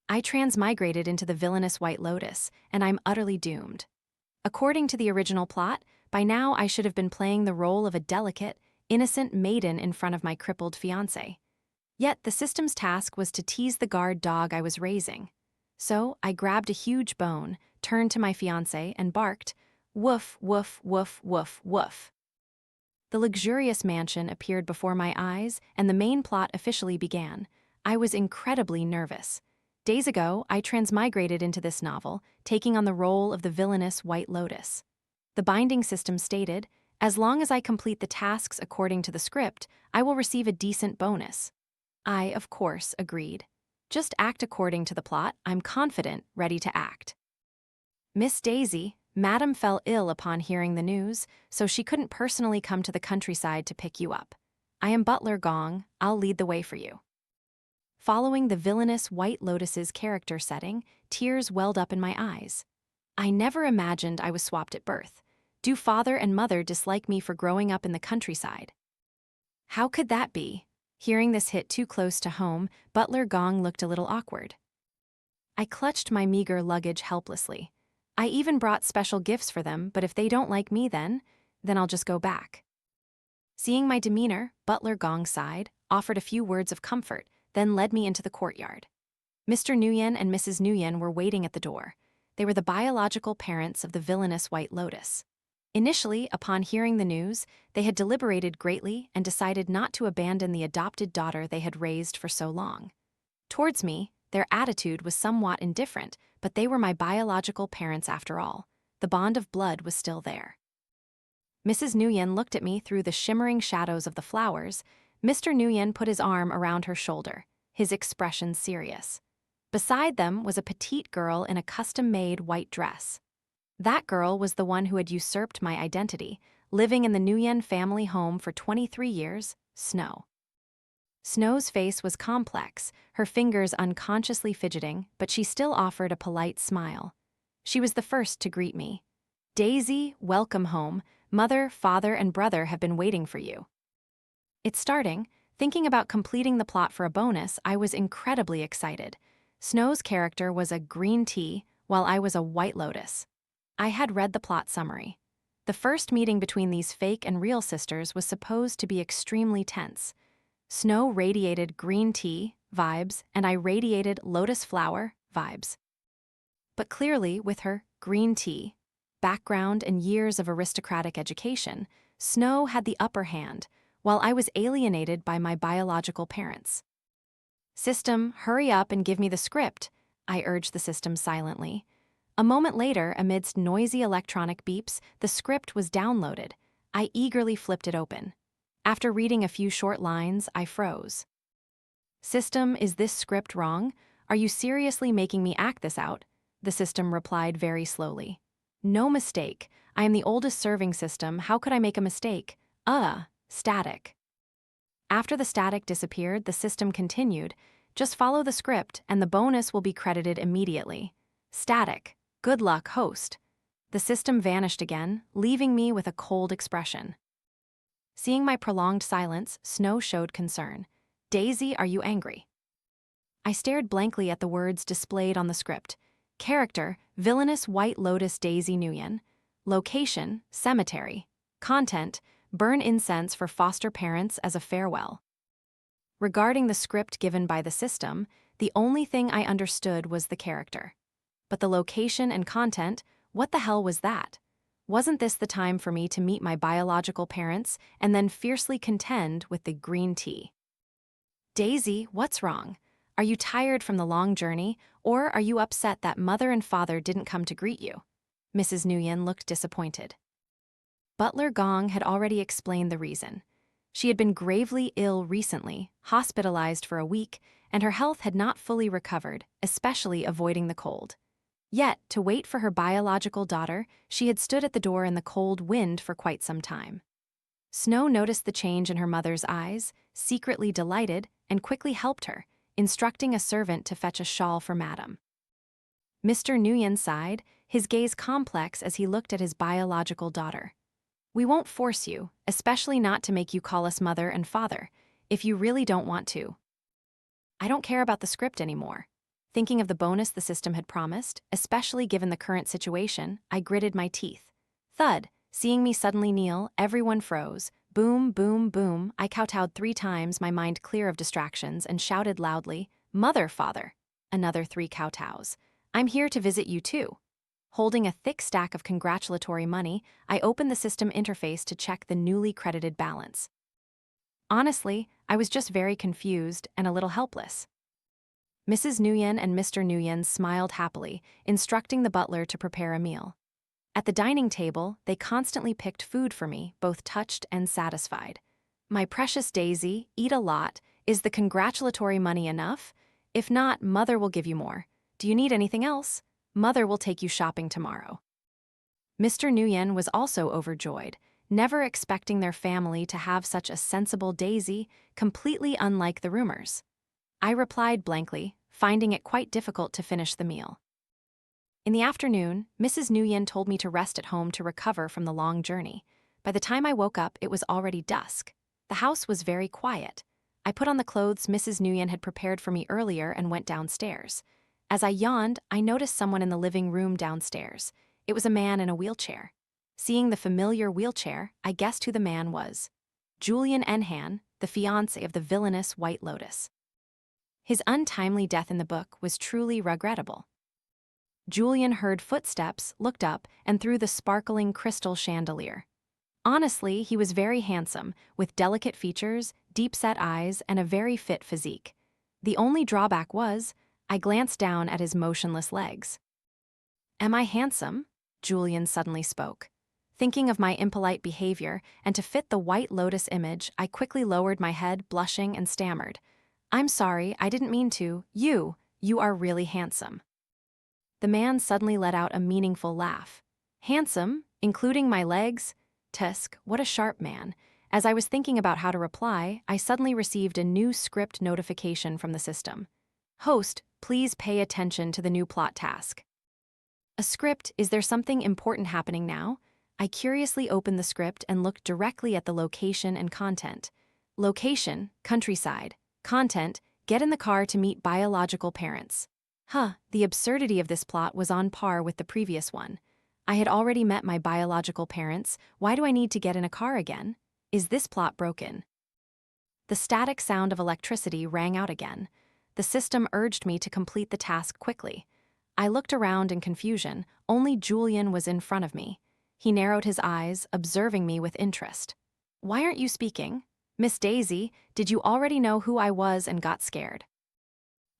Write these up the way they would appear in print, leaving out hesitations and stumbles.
I transmigrated into the villainous White Lotus, and I'm utterly doomed. According to the original plot, by now I should have been playing the role of a delicate, innocent maiden in front of my crippled fiancé. Yet the system's task was to tease the guard dog I was raising. So I grabbed a huge bone, turned to my fiancé, and barked, "Woof, woof, woof, woof, woof." The luxurious mansion appeared before my eyes, and the main plot officially began. I was incredibly nervous. Days ago, I transmigrated into this novel, taking on the role of the villainous White Lotus. The binding system stated, as long as I complete the tasks according to the script, I will receive a decent bonus. I, of course, agreed. Just act according to the plot. I'm confident, ready to act. Miss Daisy, Madam fell ill upon hearing the news, so she couldn't personally come to the countryside to pick you up. I am Butler Gong. I'll lead the way for you. Following the villainous White Lotus's character setting, tears welled up in my eyes. I never imagined I was swapped at birth. Do father and mother dislike me for growing up in the countryside? How could that be? Hearing this hit too close to home, Butler Gong looked a little awkward. I clutched my meager luggage helplessly. I even brought special gifts for them, but if they don't like me then I'll just go back. Seeing my demeanor, Butler Gong sighed, offered a few words of comfort, then led me into the courtyard. Mr. Nhan and Mrs. Nhan were waiting at the door. They were the biological parents of the villainous White Lotus. Initially, upon hearing the news, they had deliberated greatly and decided not to abandon the adopted daughter they had raised for so long. Towards me, their attitude was somewhat indifferent, but they were my biological parents after all. The bond of blood was still there. Mrs. Nhan looked at me through the shimmering shadows of the flowers. Mr. Nhan put his arm around her shoulder, his expression serious. Beside them was a petite girl in a custom-made white dress. That girl was the one who had usurped my identity, living in the Nhan family home for 23 years, Snow. Snow's face was complex, her fingers unconsciously fidgeting, but she still offered a polite smile. She was the first to greet me. "Daisy, welcome home. Mother, father, and brother have been waiting for you." It's starting. Thinking about completing the plot for a bonus, I was incredibly excited. Snow's character was a green tea, while I was a White Lotus. I had read the plot summary. The first meeting between these fake and real sisters was supposed to be extremely tense. Snow radiated green tea vibes, and I radiated lotus flower vibes. But clearly, with her green tea background and years of aristocratic education, Snow had the upper hand, while I was alienated by my biological parents. "System, hurry up and give me the script," I urged the system silently. A moment later, amidst noisy electronic beeps, the script was downloaded. I eagerly flipped it open. After reading a few short lines, I froze. "System, is this script wrong? Are you seriously making me act this out?" The system replied very slowly. "No mistake. I am the oldest serving system. How could I make a mistake? Static." After the static disappeared, the system continued. "Just follow the script, and the bonus will be credited immediately." Static. "Good luck, host." The system vanished again, leaving me with a cold expression. Seeing my prolonged silence, Snow showed concern. "Daisy, are you angry?" I stared blankly at the words displayed on the script. Character, villainous White Lotus Daisy Nhan. Location, cemetery. Content, burn incense for foster parents as a farewell. Regarding the script given by the system, the only thing I understood was the character. But the location and content, what the hell was that? Wasn't this the time for me to meet my biological parents and then fiercely contend with the green tea? "Daisy, what's wrong? Are you tired from the long journey, or are you upset that mother and father didn't come to greet you?" Mrs. Nhan looked disappointed. Butler Gong had already explained the reason. She had been gravely ill recently, hospitalized for a week, and her health had not fully recovered, especially avoiding the cold. Yet, to wait for her biological daughter, she had stood at the door in the cold wind for quite some time. Snow noticed the change in her mother's eyes, secretly delighted, and quickly helped her, instructing a servant to fetch a shawl for Madam. Mr. Nhan sighed, his gaze complex as he looked at his biological daughter. "We won't force you, especially not to make you call us mother and father, if you really don't want to." "I don't care about the script anymore." Thinking of the bonus the system had promised, especially given the current situation, I gritted my teeth. Thud, seeing me suddenly kneel, everyone froze. Boom, boom, boom, I kowtowed 3 times, my mind clear of distractions, and shouted loudly, "Mother, father!" Another 3 kowtows. "I'm here to visit you too." Holding a thick stack of congratulatory money, I opened the system interface to check the newly credited balance. Honestly, I was just very confused and a little helpless. Mrs. Nguyen and Mr. Nguyen smiled happily, instructing the butler to prepare a meal. At the dining table, they constantly picked food for me, both touched and satisfied. "My precious Daisy, eat a lot. Is the congratulatory money enough? If not, Mother will give you more. Do you need anything else? Mother will take you shopping tomorrow." Mr. Nguyen was also overjoyed, never expecting their family to have such a sensible Daisy, completely unlike the rumors. I replied blankly, finding it quite difficult to finish the meal. In the afternoon, Mrs. Nguyen told me to rest at home to recover from the long journey. By the time I woke up, it was already dusk. The house was very quiet. I put on the clothes Mrs. Nguyen had prepared for me earlier and went downstairs. As I yawned, I noticed someone in the living room downstairs. It was a man in a wheelchair. Seeing the familiar wheelchair, I guessed who the man was. Julian Nhan, the fiancé of the villainous White Lotus. His untimely death in the book was truly regrettable. Julian heard footsteps, looked up, and threw the sparkling crystal chandelier. Honestly, he was very handsome, with delicate features, deep-set eyes, and a very fit physique. The only drawback was, I glanced down at his motionless legs. "Am I handsome?" Julian suddenly spoke. Thinking of my impolite behavior, and to fit the White Lotus image, I quickly lowered my head, blushing, and stammered. "I'm sorry, I didn't mean to. You are really handsome." The man suddenly let out a meaningful laugh. "Handsome? Including my legs? Tusk, what a sharp man." As I was thinking about how to reply, I suddenly received a new script notification from the system. "Host, please pay attention to the new plot task." A script? Is there something important happening now? I curiously opened the script and looked directly at the location and content. Location, countryside. Content, get in the car to meet biological parents. The absurdity of this plot was on par with the previous one. I had already met my biological parents. Why do I need to get in a car again? Is this plot broken? The static sound of electricity rang out again. The system urged me to complete the task quickly. I looked around in confusion. Only Julian was in front of me. He narrowed his eyes, observing me with interest. "Why aren't you speaking? Miss Daisy, did you already know who I was and got scared?"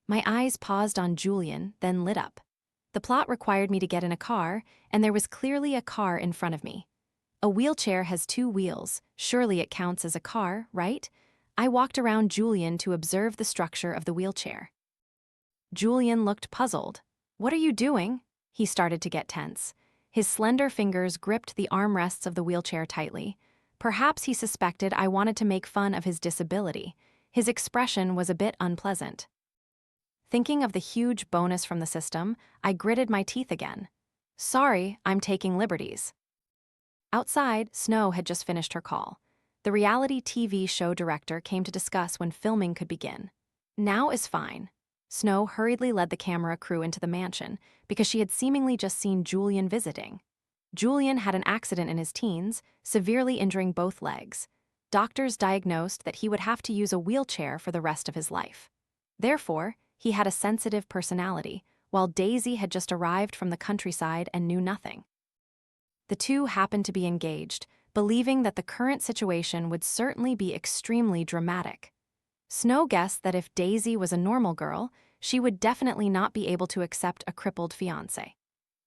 My eyes paused on Julian, then lit up. The plot required me to get in a car, and there was clearly a car in front of me. A wheelchair has 2 wheels. Surely it counts as a car, right? I walked around Julian to observe the structure of the wheelchair. Julian looked puzzled. "What are you doing?" He started to get tense. His slender fingers gripped the armrests of the wheelchair tightly. Perhaps he suspected I wanted to make fun of his disability. His expression was a bit unpleasant. Thinking of the huge bonus from the system, I gritted my teeth again. "Sorry, I'm taking liberties." Outside, Snow had just finished her call. The reality TV show director came to discuss when filming could begin. "Now is fine." Snow hurriedly led the camera crew into the mansion because she had seemingly just seen Julian visiting. Julian had an accident in his teens, severely injuring both legs. Doctors diagnosed that he would have to use a wheelchair for the rest of his life. Therefore, he had a sensitive personality, while Daisy had just arrived from the countryside and knew nothing. The two happened to be engaged, believing that the current situation would certainly be extremely dramatic. Snow guessed that if Daisy was a normal girl, she would definitely not be able to accept a crippled fiancé.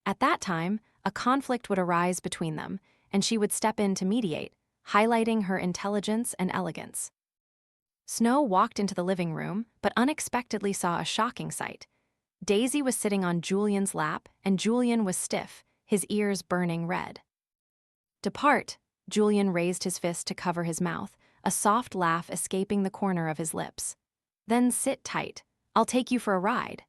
At that time, a conflict would arise between them, and she would step in to mediate, highlighting her intelligence and elegance. Snow walked into the living room, but unexpectedly saw a shocking sight. Daisy was sitting on Julian's lap, and Julian was stiff, his ears burning red. "Depart," Julian raised his fist to cover his mouth, a soft laugh escaping the corner of his lips. "Then sit tight. I'll take you for a ride."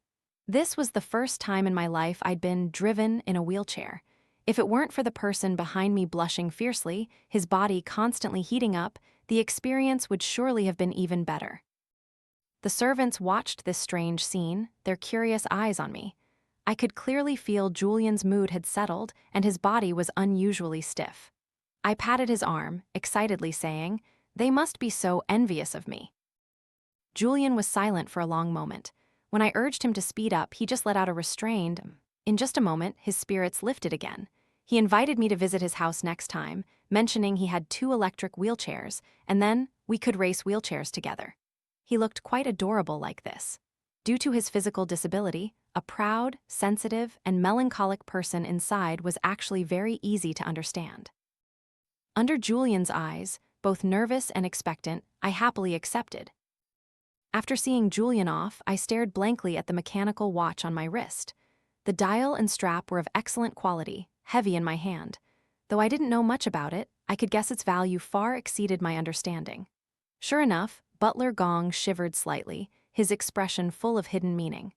This was the first time in my life I'd been driven in a wheelchair. If it weren't for the person behind me blushing fiercely, his body constantly heating up, the experience would surely have been even better. The servants watched this strange scene, their curious eyes on me. I could clearly feel Julian's mood had settled and his body was unusually stiff. I patted his arm, excitedly saying, "They must be so envious of me." Julian was silent for a long moment. When I urged him to speed up, he just let out a restrained. In just a moment, his spirits lifted again. He invited me to visit his house next time, mentioning he had 2 electric wheelchairs, and then we could race wheelchairs together. He looked quite adorable like this. Due to his physical disability, a proud, sensitive, and melancholic person inside was actually very easy to understand. Under Julian's eyes, both nervous and expectant, I happily accepted. After seeing Julian off, I stared blankly at the mechanical watch on my wrist. The dial and strap were of excellent quality, heavy in my hand. Though I didn't know much about it, I could guess its value far exceeded my understanding. Sure enough, Butler Gong shivered slightly, his expression full of hidden meaning.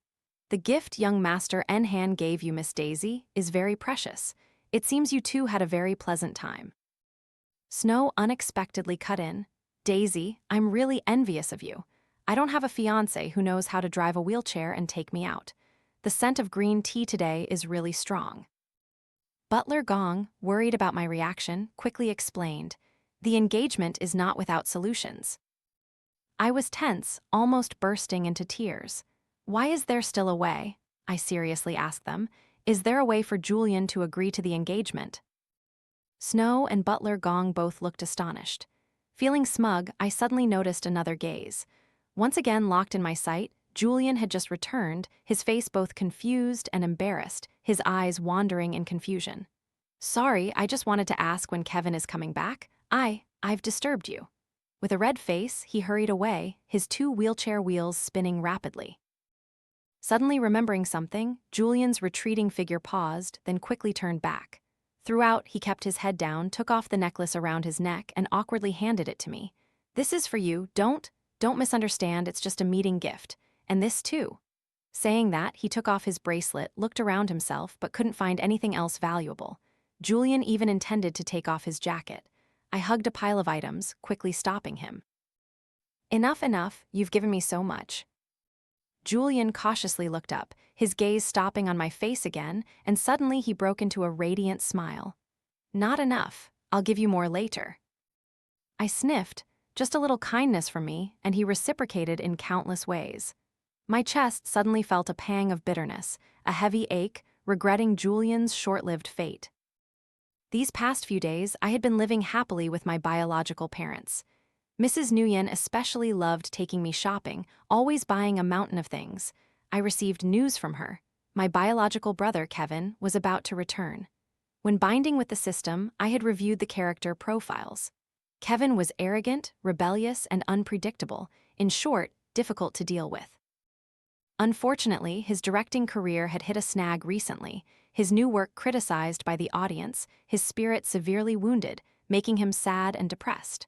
"The gift young Master Nhan gave you, Miss Daisy, is very precious. It seems you two had a very pleasant time." Snow unexpectedly cut in. "Daisy, I'm really envious of you. I don't have a fiancé who knows how to drive a wheelchair and take me out. The scent of green tea today is really strong." Butler Gong, worried about my reaction, quickly explained, "The engagement is not without solutions." I was tense, almost bursting into tears. "Why is there still a way?" I seriously asked them. "Is there a way for Julian to agree to the engagement?" Snow and Butler Gong both looked astonished. Feeling smug, I suddenly noticed another gaze. Once again locked in my sight, Julian had just returned, his face both confused and embarrassed, his eyes wandering in confusion. "Sorry, I just wanted to ask when Kevin is coming back. I've disturbed you." With a red face, he hurried away, his 2 wheelchair wheels spinning rapidly. Suddenly remembering something, Julian's retreating figure paused, then quickly turned back. Throughout, he kept his head down, took off the necklace around his neck, and awkwardly handed it to me. "This is for you. Don't misunderstand, it's just a meeting gift. And this too." Saying that, he took off his bracelet, looked around himself, but couldn't find anything else valuable. Julian even intended to take off his jacket. I hugged a pile of items, quickly stopping him. Enough, you've given me so much." Julian cautiously looked up, his gaze stopping on my face again, and suddenly he broke into a radiant smile. "Not enough. I'll give you more later." I sniffed, just a little kindness from me, and he reciprocated in countless ways. My chest suddenly felt a pang of bitterness, a heavy ache, regretting Julian's short-lived fate. These past few days, I had been living happily with my biological parents. Mrs. Nguyen especially loved taking me shopping, always buying a mountain of things. I received news from her. My biological brother, Kevin, was about to return. When binding with the system, I had reviewed the character profiles. Kevin was arrogant, rebellious, and unpredictable, in short, difficult to deal with. Unfortunately, his directing career had hit a snag recently, his new work criticized by the audience, his spirit severely wounded, making him sad and depressed.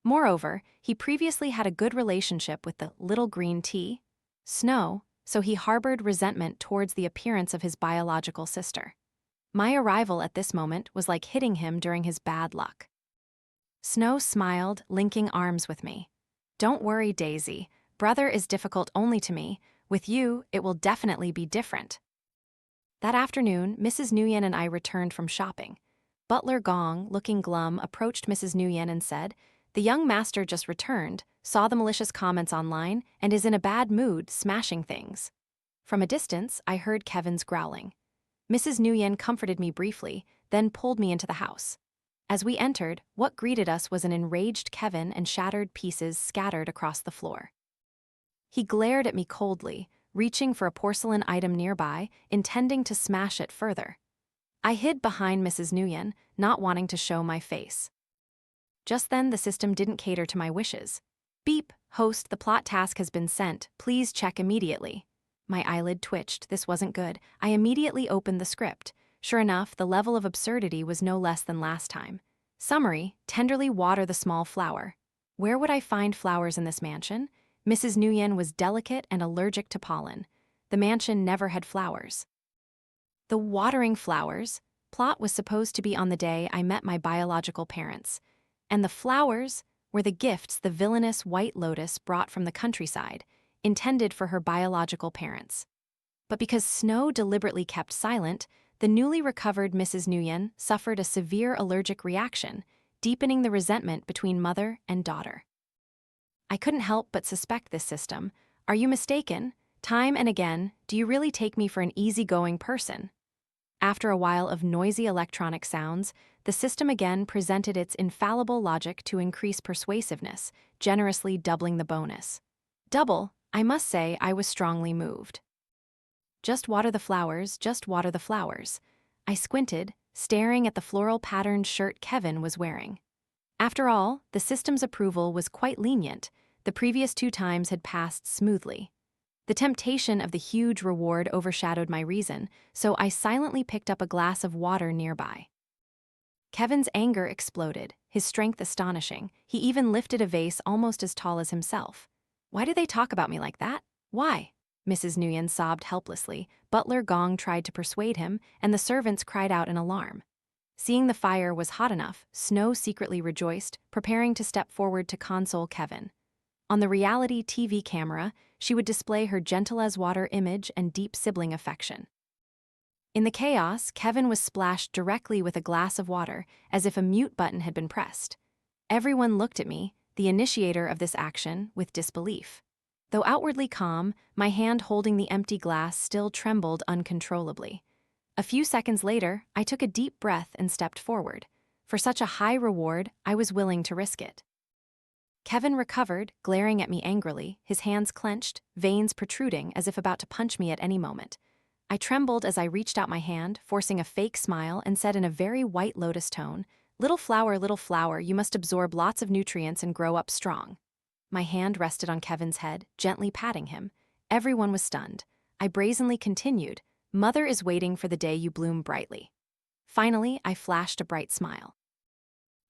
Moreover, he previously had a good relationship with the little green tea, Snow, so he harbored resentment towards the appearance of his biological sister. My arrival at this moment was like hitting him during his bad luck. Snow smiled, linking arms with me. "Don't worry, Daisy. Brother is difficult only to me. With you, it will definitely be different." That afternoon, Mrs. Nguyen and I returned from shopping. Butler Gong, looking glum, approached Mrs. Nguyen and said, "The young master just returned, saw the malicious comments online, and is in a bad mood, smashing things." From a distance, I heard Kevin's growling. Mrs. Nguyen comforted me briefly, then pulled me into the house. As we entered, what greeted us was an enraged Kevin and shattered pieces scattered across the floor. He glared at me coldly, reaching for a porcelain item nearby, intending to smash it further. I hid behind Mrs. Nguyen, not wanting to show my face. Just then, the system didn't cater to my wishes. "Beep, host, the plot task has been sent. Please check immediately." My eyelid twitched. This wasn't good. I immediately opened the script. Sure enough, the level of absurdity was no less than last time. Summary: tenderly water the small flower. Where would I find flowers in this mansion? Mrs. Nguyen was delicate and allergic to pollen. The mansion never had flowers. The watering flowers plot was supposed to be on the day I met my biological parents. And the flowers were the gifts the villainous white lotus brought from the countryside. intended for her biological parents. But because Snow deliberately kept silent, the newly recovered Mrs. Nhan suffered a severe allergic reaction, deepening the resentment between mother and daughter. I couldn't help but suspect this system. Are you mistaken? Time and again, do you really take me for an easygoing person? After a while of noisy electronic sounds, the system again presented its infallible logic to increase persuasiveness, generously doubling the bonus. Double, I must say I was strongly moved. Just water the flowers, just water the flowers. I squinted, staring at the floral-patterned shirt Kevin was wearing. After all, the system's approval was quite lenient. The previous 2 times had passed smoothly. The temptation of the huge reward overshadowed my reason, so I silently picked up a glass of water nearby. Kevin's anger exploded, his strength astonishing. He even lifted a vase almost as tall as himself. Why do they talk about me like that? Why? Mrs. Nhan sobbed helplessly. Butler Gong tried to persuade him, and the servants cried out in alarm. Seeing the fire was hot enough, Snow secretly rejoiced, preparing to step forward to console Kevin. On the reality TV camera, she would display her gentle-as-water image and deep sibling affection. In the chaos, Kevin was splashed directly with a glass of water, as if a mute button had been pressed. Everyone looked at me, the initiator of this action, with disbelief. Though outwardly calm, my hand holding the empty glass still trembled uncontrollably. A few seconds later, I took a deep breath and stepped forward. For such a high reward, I was willing to risk it. Kevin recovered, glaring at me angrily, his hands clenched, veins protruding as if about to punch me at any moment. I trembled as I reached out my hand, forcing a fake smile, and said in a very White Lotus tone, little flower, you must absorb lots of nutrients and grow up strong." My hand rested on Kevin's head, gently patting him. Everyone was stunned. I brazenly continued, "Mother is waiting for the day you bloom brightly." Finally, I flashed a bright smile.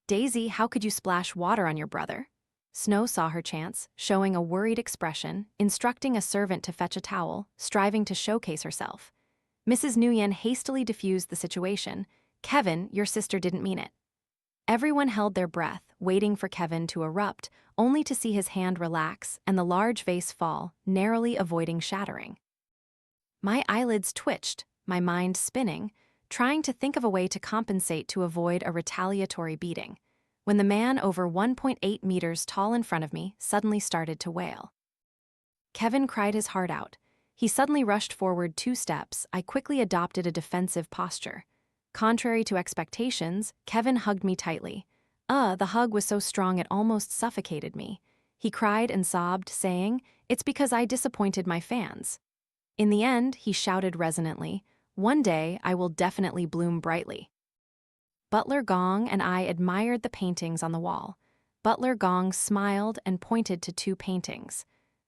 "Daisy, how could you splash water on your brother?" Snow saw her chance, showing a worried expression, instructing a servant to fetch a towel, striving to showcase herself. Mrs. Nhan hastily diffused the situation. "Kevin, your sister didn't mean it." Everyone held their breath, waiting for Kevin to erupt, only to see his hand relax and the large vase fall, narrowly avoiding shattering. My eyelids twitched, my mind spinning, trying to think of a way to compensate to avoid a retaliatory beating, when the man over 1.8 meters tall in front of me suddenly started to wail. Kevin cried his heart out. He suddenly rushed forward 2 steps. I quickly adopted a defensive posture. Contrary to expectations, Kevin hugged me tightly. The hug was so strong it almost suffocated me. He cried and sobbed, saying, "It's because I disappointed my fans." In the end, he shouted resonantly, "One day I will definitely bloom brightly." Butler Gong and I admired the paintings on the wall. Butler Gong smiled and pointed to 2 paintings.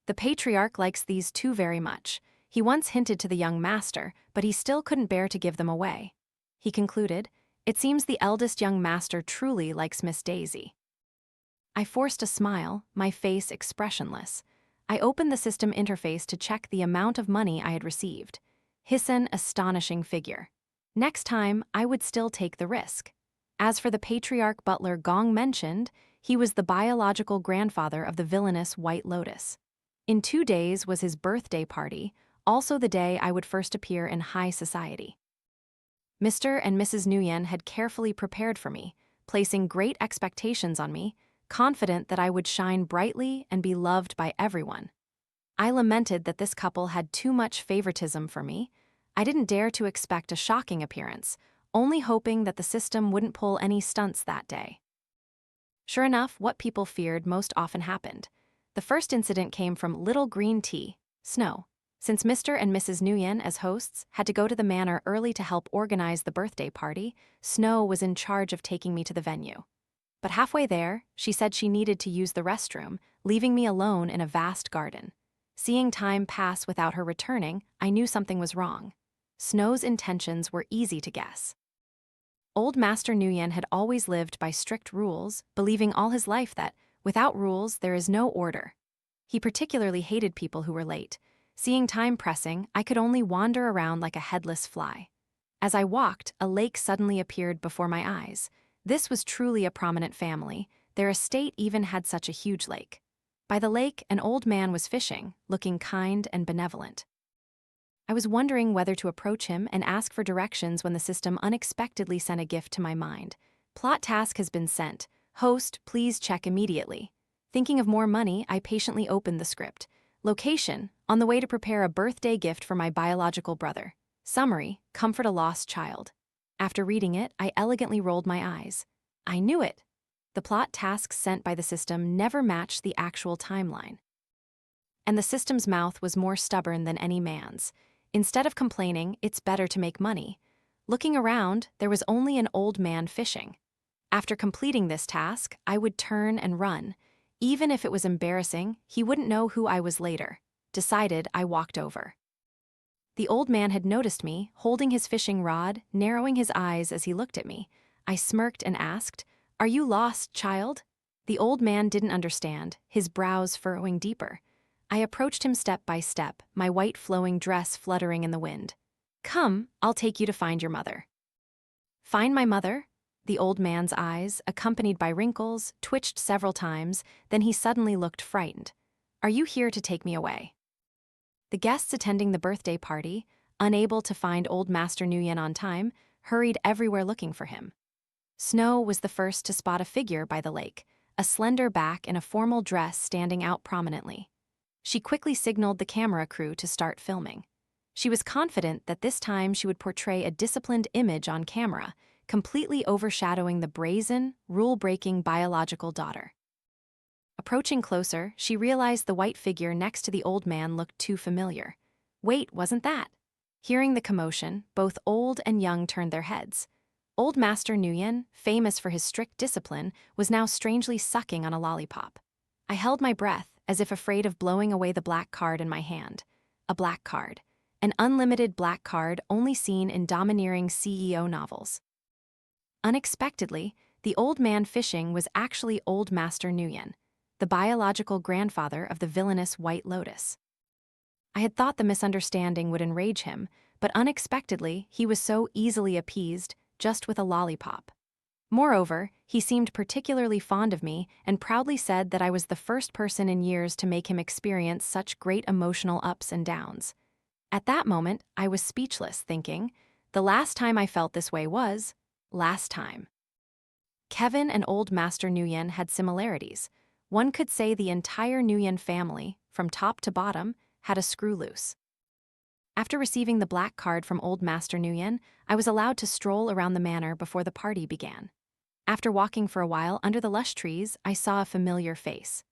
"The patriarch likes these 2 very much. He once hinted to the young master, but he still couldn't bear to give them away." He concluded, "It seems the eldest young master truly likes Miss Daisy." I forced a smile, my face expressionless. I opened the system interface to check the amount of money I had received. An astonishing figure. Next time, I would still take the risk. As for the patriarch Butler Gong mentioned, he was the biological grandfather of the villainous White Lotus. In 2 days was his birthday party, also the day I would first appear in high society. Mr. and Mrs. Nhan had carefully prepared for me, placing great expectations on me, confident that I would shine brightly and be loved by everyone. I lamented that this couple had too much favoritism for me. I didn't dare to expect a shocking appearance, only hoping that the system wouldn't pull any stunts that day. Sure enough, what people feared most often happened. The first incident came from Little Green Tea, Snow. Since Mr. and Mrs. Nhan, as hosts, had to go to the manor early to help organize the birthday party, Snow was in charge of taking me to the venue. But halfway there, she said she needed to use the restroom, leaving me alone in a vast garden. Seeing time pass without her returning, I knew something was wrong. Snow's intentions were easy to guess. Old Master Nhan had always lived by strict rules, believing all his life that, without rules, there is no order. He particularly hated people who were late. Seeing time pressing, I could only wander around like a headless fly. As I walked, a lake suddenly appeared before my eyes. This was truly a prominent family. Their estate even had such a huge lake. By the lake, an old man was fishing, looking kind and benevolent. I was wondering whether to approach him and ask for directions when the system unexpectedly sent a gift to my mind. Plot task has been sent. Host, please check immediately. Thinking of more money, I patiently opened the script. Location, on the way to prepare a birthday gift for my biological brother. Summary, comfort a lost child. After reading it, I elegantly rolled my eyes. I knew it. The plot tasks sent by the system never matched the actual timeline. And the system's mouth was more stubborn than any man's. Instead of complaining, it's better to make money. Looking around, there was only an old man fishing. After completing this task, I would turn and run. Even if it was embarrassing, he wouldn't know who I was later. Decided, I walked over. The old man had noticed me, holding his fishing rod, narrowing his eyes as he looked at me. I smirked and asked, "Are you lost, child?" The old man didn't understand, his brows furrowing deeper. I approached him step by step, my white flowing dress fluttering in the wind. "Come, I'll take you to find your mother." "Find my mother?" The old man's eyes, accompanied by wrinkles, twitched several times, then he suddenly looked frightened. "Are you here to take me away?" The guests attending the birthday party, unable to find old Master Nhan on time, hurried everywhere looking for him. Snow was the first to spot a figure by the lake, a slender back in a formal dress standing out prominently. She quickly signaled the camera crew to start filming. She was confident that this time she would portray a disciplined image on camera, completely overshadowing the brazen, rule-breaking biological daughter. Approaching closer, she realized the white figure next to the old man looked too familiar. Wait, wasn't that? Hearing the commotion, both old and young turned their heads. Old Master Nhan, famous for his strict discipline, was now strangely sucking on a lollipop. I held my breath, as if afraid of blowing away the black card in my hand. A black card. An unlimited black card only seen in domineering CEO novels. Unexpectedly, the old man fishing was actually old Master Nhan, the biological grandfather of the villainous White Lotus. I had thought the misunderstanding would enrage him, but unexpectedly, he was so easily appeased, just with a lollipop. Moreover, he seemed particularly fond of me and proudly said that I was the first person in years to make him experience such great emotional ups and downs. At that moment, I was speechless, thinking, the last time I felt this way was last time. Kevin and old Master Nhan had similarities. One could say the entire Nhan family, from top to bottom, had a screw loose. After receiving the black card from old Master Nhan, I was allowed to stroll around the manor before the party began. After walking for a while under the lush trees, I saw a familiar face.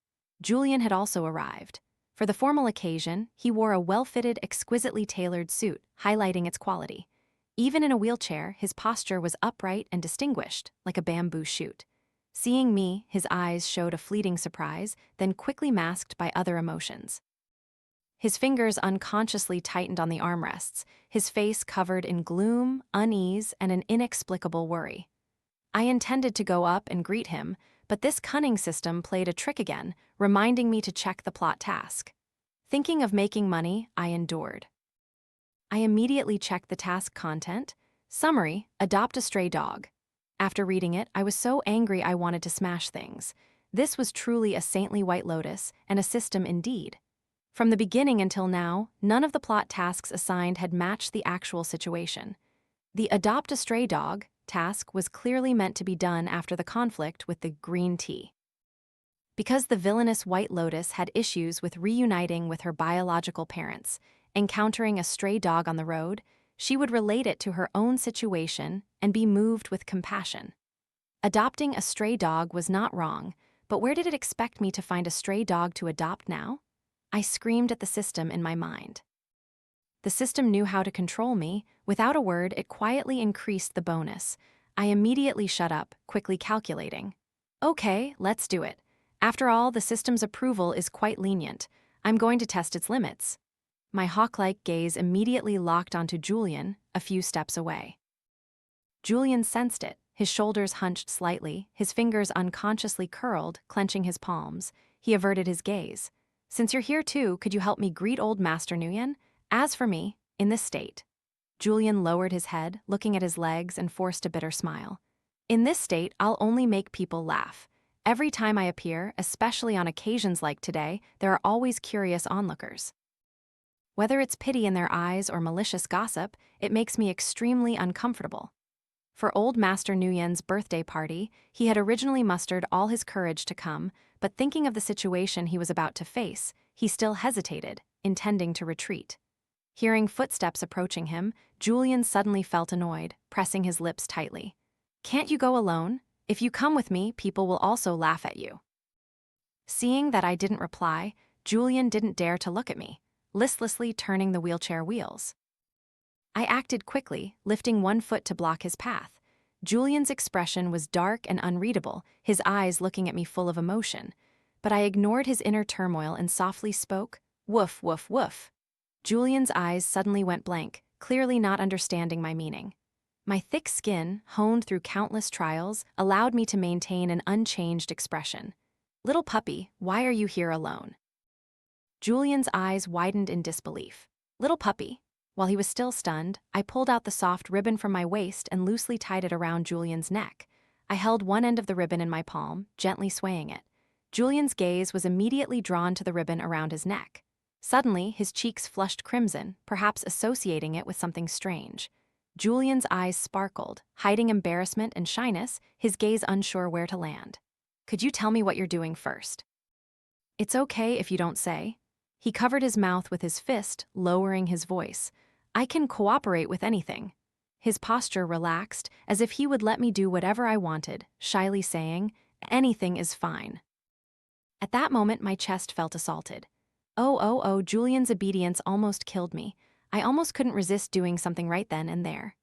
Julian had also arrived. For the formal occasion, he wore a well-fitted, exquisitely tailored suit, highlighting its quality. Even in a wheelchair, his posture was upright and distinguished, like a bamboo shoot. Seeing me, his eyes showed a fleeting surprise, then quickly masked by other emotions. His fingers unconsciously tightened on the armrests, his face covered in gloom, unease, and an inexplicable worry. I intended to go up and greet him, but this cunning system played a trick again, reminding me to check the plot task. Thinking of making money, I endured. I immediately checked the task content. Summary, adopt a stray dog. After reading it, I was so angry I wanted to smash things. This was truly a saintly White Lotus, and a system indeed. From the beginning until now, none of the plot tasks assigned had matched the actual situation. The adopt a stray dog task was clearly meant to be done after the conflict with the green tea. Because the villainous White Lotus had issues with reuniting with her biological parents, encountering a stray dog on the road, she would relate it to her own situation and be moved with compassion. Adopting a stray dog was not wrong, but where did it expect me to find a stray dog to adopt now? I screamed at the system in my mind. The system knew how to control me. Without a word, it quietly increased the bonus. I immediately shut up, quickly calculating. Okay, let's do it. After all, the system's approval is quite lenient. I'm going to test its limits. My hawk-like gaze immediately locked onto Julian, a few steps away. Julian sensed it, his shoulders hunched slightly, his fingers unconsciously curled, clenching his palms. He averted his gaze. Since you're here too, could you help me greet old Master Nhan? As for me, in this state. Julian lowered his head, looking at his legs, and forced a bitter smile. In this state, I'll only make people laugh. Every time I appear, especially on occasions like today, there are always curious onlookers. Whether it's pity in their eyes or malicious gossip, it makes me extremely uncomfortable. For old Master Nguyen's birthday party, he had originally mustered all his courage to come, but thinking of the situation he was about to face, he still hesitated, intending to retreat. Hearing footsteps approaching him, Julian suddenly felt annoyed, pressing his lips tightly. "Can't you go alone? If you come with me, people will also laugh at you." Seeing that I didn't reply, Julian didn't dare to look at me, listlessly turning the wheelchair wheels. I acted quickly, lifting one foot to block his path. Julian's expression was dark and unreadable, his eyes looking at me full of emotion. But I ignored his inner turmoil and softly spoke, "Woof, woof, woof." Julian's eyes suddenly went blank, clearly not understanding my meaning. My thick skin, honed through countless trials, allowed me to maintain an unchanged expression. "Little puppy, why are you here alone?" Julian's eyes widened in disbelief. "Little puppy?" While he was still stunned, I pulled out the soft ribbon from my waist and loosely tied it around Julian's neck. I held one end of the ribbon in my palm, gently swaying it. Julian's gaze was immediately drawn to the ribbon around his neck. Suddenly, his cheeks flushed crimson, perhaps associating it with something strange. Julian's eyes sparkled, hiding embarrassment and shyness, his gaze unsure where to land. "Could you tell me what you're doing first?" "It's okay if you don't say." He covered his mouth with his fist, lowering his voice. "I can cooperate with anything." His posture relaxed, as if he would let me do whatever I wanted, shyly saying, "Anything is fine." At that moment, my chest felt assaulted. Oh, Julian's obedience almost killed me. I almost couldn't resist doing something right then and there.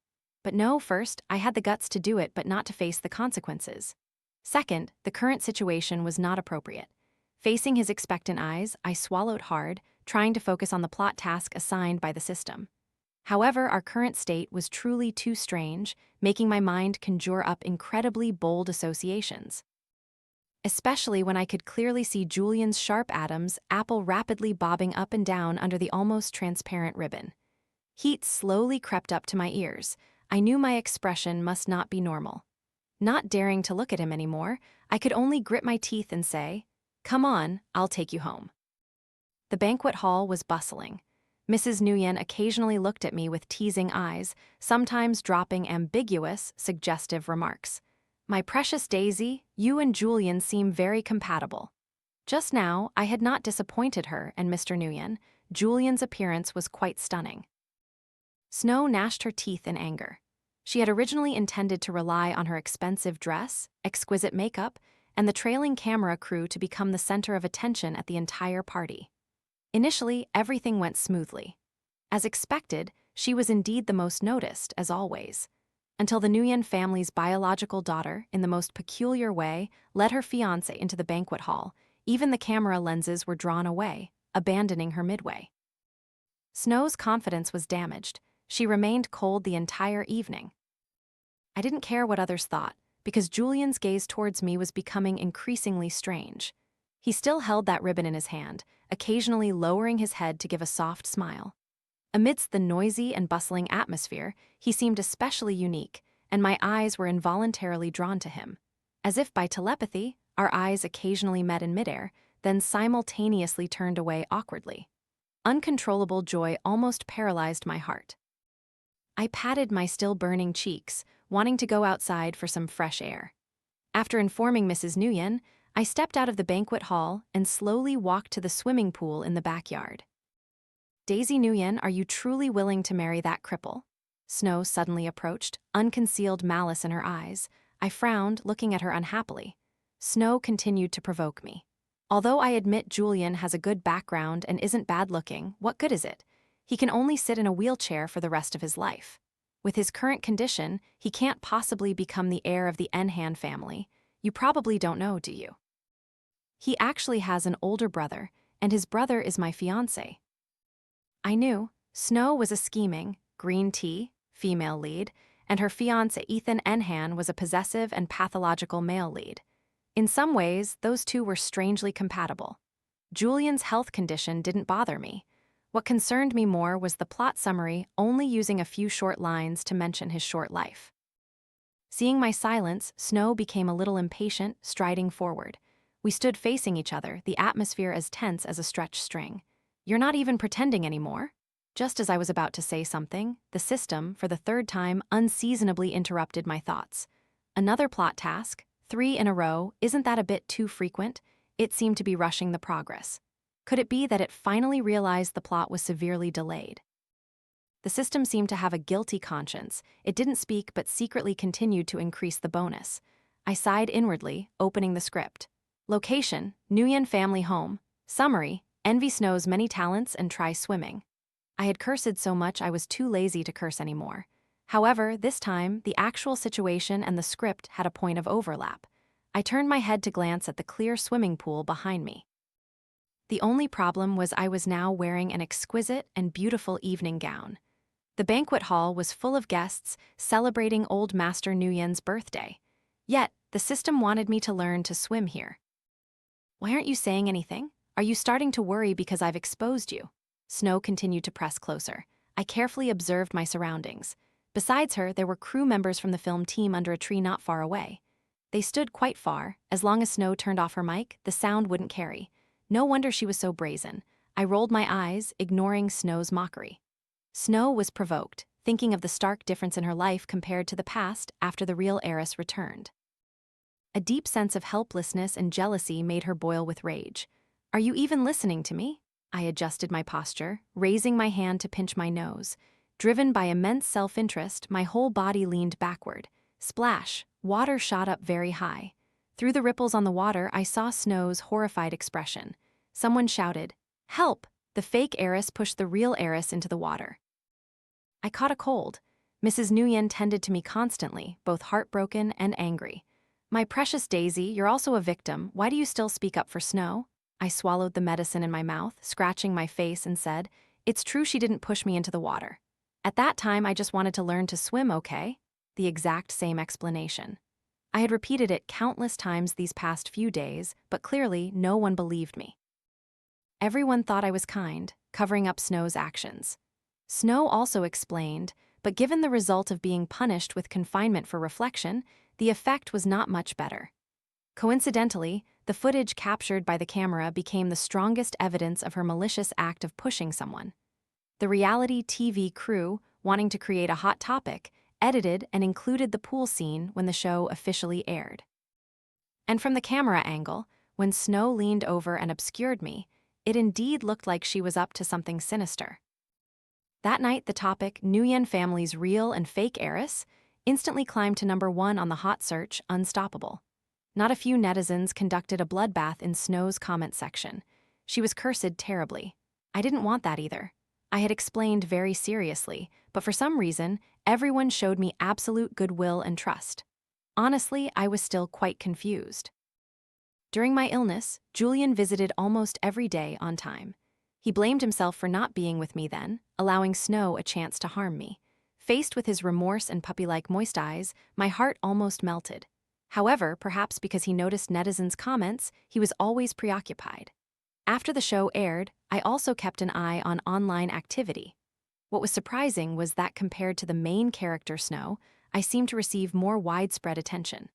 But no, first, I had the guts to do it but not to face the consequences. Second, the current situation was not appropriate. Facing his expectant eyes, I swallowed hard, trying to focus on the plot task assigned by the system. However, our current state was truly too strange, making my mind conjure up incredibly bold associations. Especially when I could clearly see Julian's sharp atoms, apple rapidly bobbing up and down under the almost transparent ribbon. Heat slowly crept up to my ears. I knew my expression must not be normal. Not daring to look at him anymore, I could only grit my teeth and say, "Come on, I'll take you home." The banquet hall was bustling. Mrs. Nguyen occasionally looked at me with teasing eyes, sometimes dropping ambiguous, suggestive remarks. "My precious Daisy, you and Julian seem very compatible." Just now, I had not disappointed her and Mr. Nguyen. Julian's appearance was quite stunning. Snow gnashed her teeth in anger. She had originally intended to rely on her expensive dress, exquisite makeup, and the trailing camera crew to become the center of attention at the entire party. Initially, everything went smoothly. As expected, she was indeed the most noticed, as always, until the Nguyen family's biological daughter, in the most peculiar way, led her fiancé into the banquet hall. Even the camera lenses were drawn away, abandoning her midway. Snow's confidence was damaged. She remained cold the entire evening. I didn't care what others thought, because Julian's gaze towards me was becoming increasingly strange. He still held that ribbon in his hand, occasionally lowering his head to give a soft smile. Amidst the noisy and bustling atmosphere, he seemed especially unique, and my eyes were involuntarily drawn to him. As if by telepathy, our eyes occasionally met in midair, then simultaneously turned away awkwardly. Uncontrollable joy almost paralyzed my heart. I patted my still burning cheeks, wanting to go outside for some fresh air. After informing Mrs. Nguyen, I stepped out of the banquet hall and slowly walked to the swimming pool in the backyard. "Daisy Nguyen, are you truly willing to marry that cripple?" Snow suddenly approached, unconcealed malice in her eyes. I frowned, looking at her unhappily. Snow continued to provoke me. "Although I admit Julian has a good background and isn't bad-looking, what good is it? He can only sit in a wheelchair for the rest of his life. With his current condition, he can't possibly become the heir of the Nhan family. You probably don't know, do you? He actually has an older brother, and his brother is my fiancé." I knew. Snow was a scheming, green tea, female lead, and her fiancé Ethan Nhan was a possessive and pathological male lead. In some ways, those two were strangely compatible. Julian's health condition didn't bother me. What concerned me more was the plot summary only using a few short lines to mention his short life. Seeing my silence, Snow became a little impatient, striding forward. We stood facing each other, the atmosphere as tense as a stretched string. "You're not even pretending anymore?" Just as I was about to say something, the system, for the third time, unseasonably interrupted my thoughts. "Another plot task? 3 in a row, isn't that a bit too frequent?" It seemed to be rushing the progress. Could it be that it finally realized the plot was severely delayed? The system seemed to have a guilty conscience. It didn't speak but secretly continued to increase the bonus. I sighed inwardly, opening the script. Location: Nhan family home. Summary: envy Snow's many talents and try swimming. I had cursed so much I was too lazy to curse anymore. However, this time, the actual situation and the script had a point of overlap. I turned my head to glance at the clear swimming pool behind me. The only problem was I was now wearing an exquisite and beautiful evening gown. The banquet hall was full of guests celebrating old Master Nhan's birthday. Yet, the system wanted me to learn to swim here. "Why aren't you saying anything? Are you starting to worry because I've exposed you?" Snow continued to press closer. I carefully observed my surroundings. Besides her, there were crew members from the film team under a tree not far away. They stood quite far. As long as Snow turned off her mic, the sound wouldn't carry. No wonder she was so brazen. I rolled my eyes, ignoring Snow's mockery. Snow was provoked, thinking of the stark difference in her life compared to the past after the real heiress returned. A deep sense of helplessness and jealousy made her boil with rage. "Are you even listening to me?" I adjusted my posture, raising my hand to pinch my nose. Driven by immense self-interest, my whole body leaned backward. Splash! Water shot up very high. Through the ripples on the water, I saw Snow's horrified expression. Someone shouted, "Help!" The fake heiress pushed the real heiress into the water. I caught a cold. Mrs. Nhan tended to me constantly, both heartbroken and angry. "My precious Daisy, you're also a victim. Why do you still speak up for Snow?" I swallowed the medicine in my mouth, scratching my face, and said, "It's true she didn't push me into the water. At that time, I just wanted to learn to swim, okay?" The exact same explanation. I had repeated it countless times these past few days, but clearly no one believed me. Everyone thought I was kind, covering up Snow's actions. Snow also explained, but given the result of being punished with confinement for reflection, the effect was not much better. Coincidentally, the footage captured by the camera became the strongest evidence of her malicious act of pushing someone. The reality TV crew, wanting to create a hot topic, edited and included the pool scene when the show officially aired. And from the camera angle, when Snow leaned over and obscured me, it indeed looked like she was up to something sinister. That night, the topic, Nhan family's real and fake heiress, instantly climbed to #1 on the hot search, Unstoppable. Not a few netizens conducted a bloodbath in Snow's comment section. She was cursed terribly. I didn't want that either. I had explained very seriously, but for some reason, everyone showed me absolute goodwill and trust. Honestly, I was still quite confused. During my illness, Julian visited almost every day on time. He blamed himself for not being with me then, allowing Snow a chance to harm me. Faced with his remorse and puppy-like moist eyes, my heart almost melted. However, perhaps because he noticed netizens' comments, he was always preoccupied. After the show aired, I also kept an eye on online activity. What was surprising was that compared to the main character Snow, I seemed to receive more widespread attention.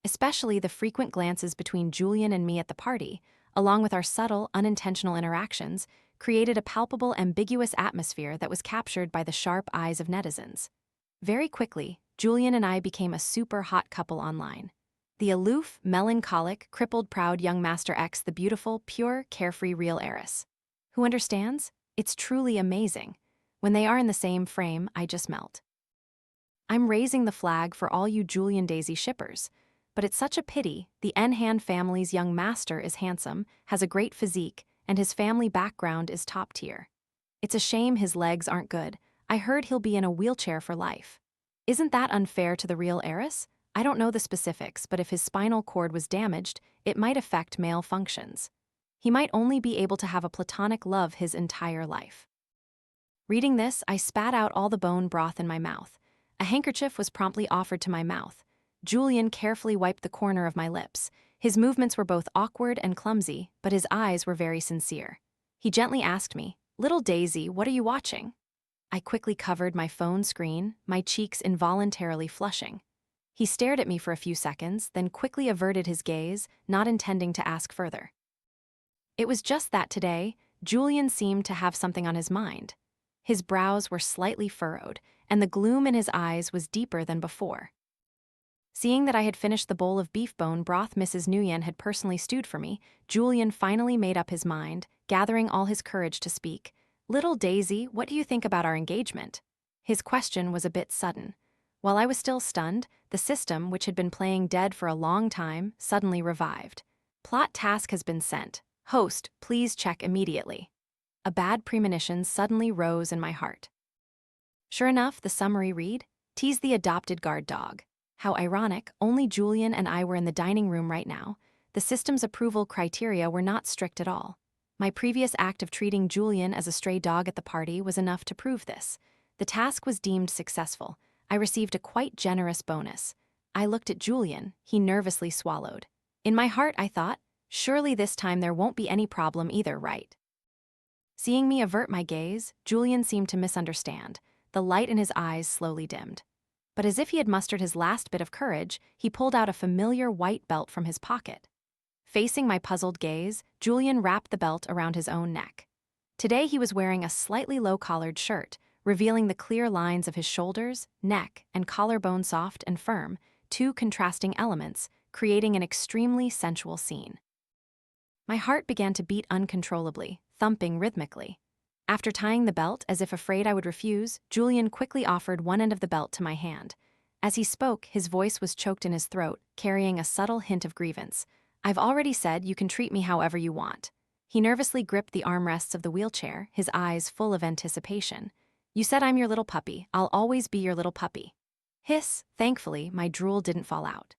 Especially the frequent glances between Julian and me at the party, along with our subtle, unintentional interactions, created a palpable, ambiguous atmosphere that was captured by the sharp eyes of netizens. Very quickly, Julian and I became a super hot couple online. The aloof, melancholic, crippled proud young Master X, the beautiful, pure, carefree real heiress. Who understands? It's truly amazing. When they are in the same frame, I just melt. I'm raising the flag for all you Julian Daisy shippers. But it's such a pity, the Nhan family's young master is handsome, has a great physique, and his family background is top tier. It's a shame his legs aren't good. I heard he'll be in a wheelchair for life. Isn't that unfair to the real heiress? I don't know the specifics, but if his spinal cord was damaged, it might affect male functions. He might only be able to have a platonic love his entire life. Reading this, I spat out all the bone broth in my mouth. A handkerchief was promptly offered to my mouth. Julian carefully wiped the corner of my lips. His movements were both awkward and clumsy, but his eyes were very sincere. He gently asked me, "Little Daisy, what are you watching?" I quickly covered my phone screen, my cheeks involuntarily flushing. He stared at me for a few seconds, then quickly averted his gaze, not intending to ask further. It was just that today, Julian seemed to have something on his mind. His brows were slightly furrowed, and the gloom in his eyes was deeper than before. Seeing that I had finished the bowl of beef bone broth Mrs. Nhan had personally stewed for me, Julian finally made up his mind, gathering all his courage to speak. "Little Daisy, what do you think about our engagement?" His question was a bit sudden. While I was still stunned, the system, which had been playing dead for a long time, suddenly revived. "Plot task has been sent. Host, please check immediately." A bad premonition suddenly rose in my heart. Sure enough, the summary read, "Tease the adopted guard dog." How ironic, only Julian and I were in the dining room right now. The system's approval criteria were not strict at all. My previous act of treating Julian as a stray dog at the party was enough to prove this. The task was deemed successful. I received a quite generous bonus. I looked at Julian, he nervously swallowed. In my heart, I thought, surely this time there won't be any problem either, right? Seeing me avert my gaze, Julian seemed to misunderstand. The light in his eyes slowly dimmed. But as if he had mustered his last bit of courage, he pulled out a familiar white belt from his pocket. Facing my puzzled gaze, Julian wrapped the belt around his own neck. Today he was wearing a slightly low-collared shirt, revealing the clear lines of his shoulders, neck, and collarbone soft and firm, two contrasting elements, creating an extremely sensual scene. My heart began to beat uncontrollably, thumping rhythmically. After tying the belt, as if afraid I would refuse, Julian quickly offered one end of the belt to my hand. As he spoke, his voice was choked in his throat, carrying a subtle hint of grievance. "I've already said you can treat me however you want." He nervously gripped the armrests of the wheelchair, his eyes full of anticipation. "You said I'm your little puppy. I'll always be your little puppy." Hiss, thankfully, my drool didn't fall out.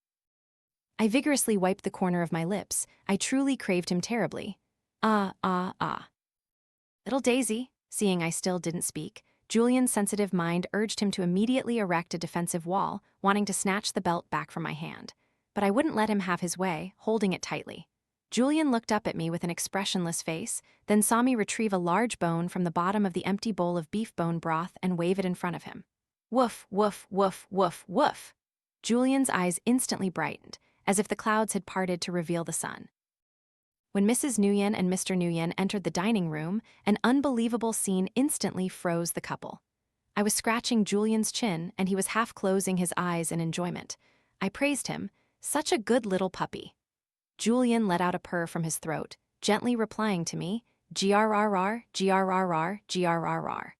I vigorously wiped the corner of my lips. I truly craved him terribly. Ah. "Little Daisy," seeing I still didn't speak, Julian's sensitive mind urged him to immediately erect a defensive wall, wanting to snatch the belt back from my hand. But I wouldn't let him have his way, holding it tightly. Julian looked up at me with an expressionless face, then saw me retrieve a large bone from the bottom of the empty bowl of beef bone broth and wave it in front of him. Woof, woof, woof, woof, woof. Julian's eyes instantly brightened, as if the clouds had parted to reveal the sun. When Mrs. Nhan and Mr. Nhan entered the dining room, an unbelievable scene instantly froze the couple. I was scratching Julian's chin, and he was half closing his eyes in enjoyment. I praised him. "Such a good little puppy." Julian let out a purr from his throat, gently replying to me, "Grrr, grrr, grrr."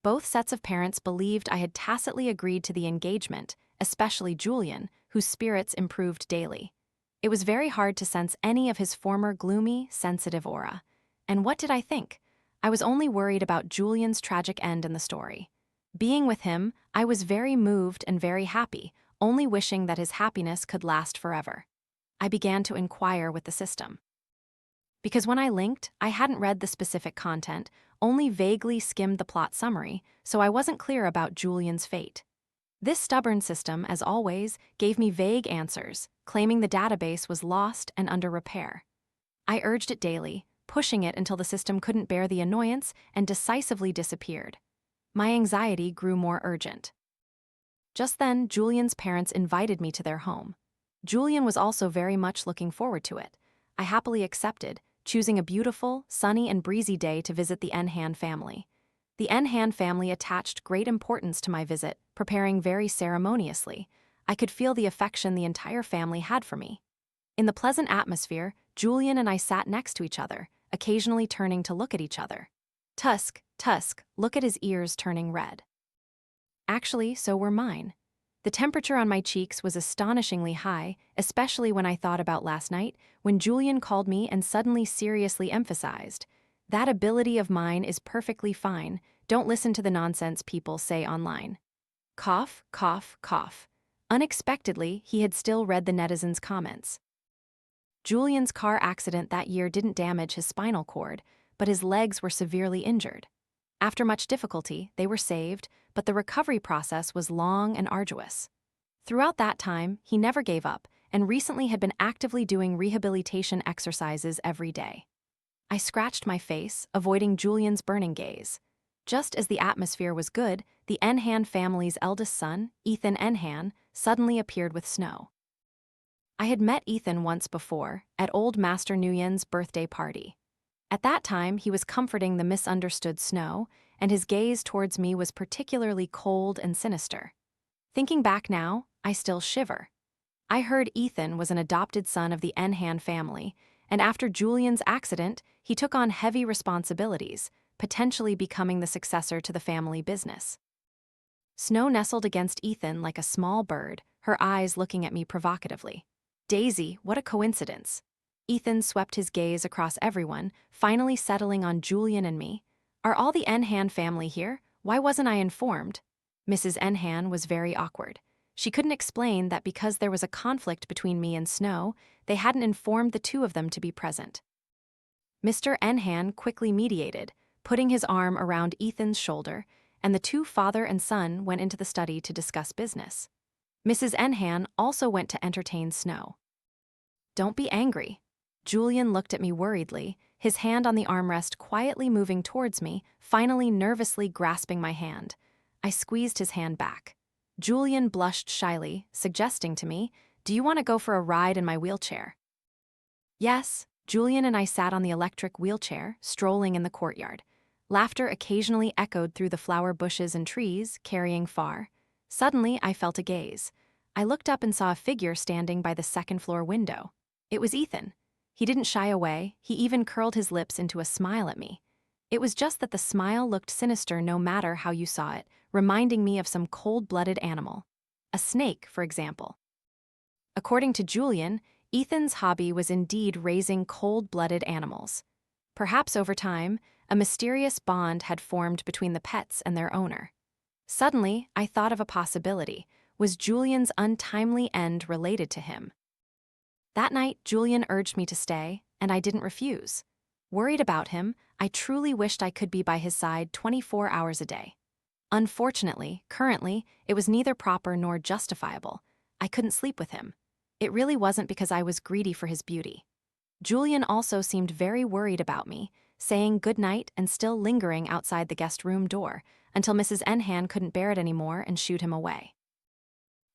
Both sets of parents believed I had tacitly agreed to the engagement, especially Julian, whose spirits improved daily. It was very hard to sense any of his former gloomy, sensitive aura. And what did I think? I was only worried about Julian's tragic end in the story. Being with him, I was very moved and very happy, only wishing that his happiness could last forever. I began to inquire with the system. Because when I linked, I hadn't read the specific content, only vaguely skimmed the plot summary, so I wasn't clear about Julian's fate. This stubborn system, as always, gave me vague answers, claiming the database was lost and under repair. I urged it daily, pushing it until the system couldn't bear the annoyance and decisively disappeared. My anxiety grew more urgent. Just then, Julian's parents invited me to their home. Julian was also very much looking forward to it. I happily accepted, choosing a beautiful, sunny and breezy day to visit the Nhan family. The Nhan family attached great importance to my visit, preparing very ceremoniously. I could feel the affection the entire family had for me. In the pleasant atmosphere, Julian and I sat next to each other, occasionally turning to look at each other. Tusk, look at his ears turning red. Actually, so were mine. The temperature on my cheeks was astonishingly high, especially when I thought about last night, when Julian called me and suddenly seriously emphasized, "That ability of mine is perfectly fine. Don't listen to the nonsense people say online." Cough, cough, cough. Unexpectedly, he had still read the netizens' comments. Julian's car accident that year didn't damage his spinal cord, but his legs were severely injured. After much difficulty, they were saved, but the recovery process was long and arduous. Throughout that time, he never gave up, and recently had been actively doing rehabilitation exercises every day. I scratched my face, avoiding Julian's burning gaze. Just as the atmosphere was good, the Nhan family's eldest son, Ethan Nhan, suddenly appeared with Snow. I had met Ethan once before, at old Master Nguyen's birthday party. At that time, he was comforting the misunderstood Snow, and his gaze towards me was particularly cold and sinister. Thinking back now, I still shiver. I heard Ethan was an adopted son of the Nhan family, and after Julian's accident, he took on heavy responsibilities, potentially becoming the successor to the family business. Snow nestled against Ethan like a small bird, her eyes looking at me provocatively. Daisy, what a coincidence. Ethan swept his gaze across everyone, finally settling on Julian and me. Are all the Nhan family here? Why wasn't I informed? Mrs. Nhan was very awkward. She couldn't explain that because there was a conflict between me and Snow, they hadn't informed the two of them to be present. Mr. Nhan quickly mediated, putting his arm around Ethan's shoulder, and the two father and son went into the study to discuss business. Mrs. Nhan also went to entertain Snow. Don't be angry. Julian looked at me worriedly, his hand on the armrest quietly moving towards me, finally nervously grasping my hand. I squeezed his hand back. Julian blushed shyly, suggesting to me, "Do you want to go for a ride in my wheelchair?" Yes, Julian and I sat on the electric wheelchair, strolling in the courtyard. Laughter occasionally echoed through the flower bushes and trees, carrying far. Suddenly, I felt a gaze. I looked up and saw a figure standing by the second-floor window. It was Ethan. He didn't shy away, he even curled his lips into a smile at me. It was just that the smile looked sinister no matter how you saw it, reminding me of some cold-blooded animal. A snake, for example. According to Julian, Ethan's hobby was indeed raising cold-blooded animals. Perhaps over time, a mysterious bond had formed between the pets and their owner. Suddenly, I thought of a possibility. Was Julian's untimely end related to him? That night, Julian urged me to stay, and I didn't refuse. Worried about him, I truly wished I could be by his side 24 hours a day. Unfortunately, currently, it was neither proper nor justifiable. I couldn't sleep with him. It really wasn't because I was greedy for his beauty. Julian also seemed very worried about me, saying goodnight and still lingering outside the guest room door, until Mrs. Nhan couldn't bear it anymore and shooed him away.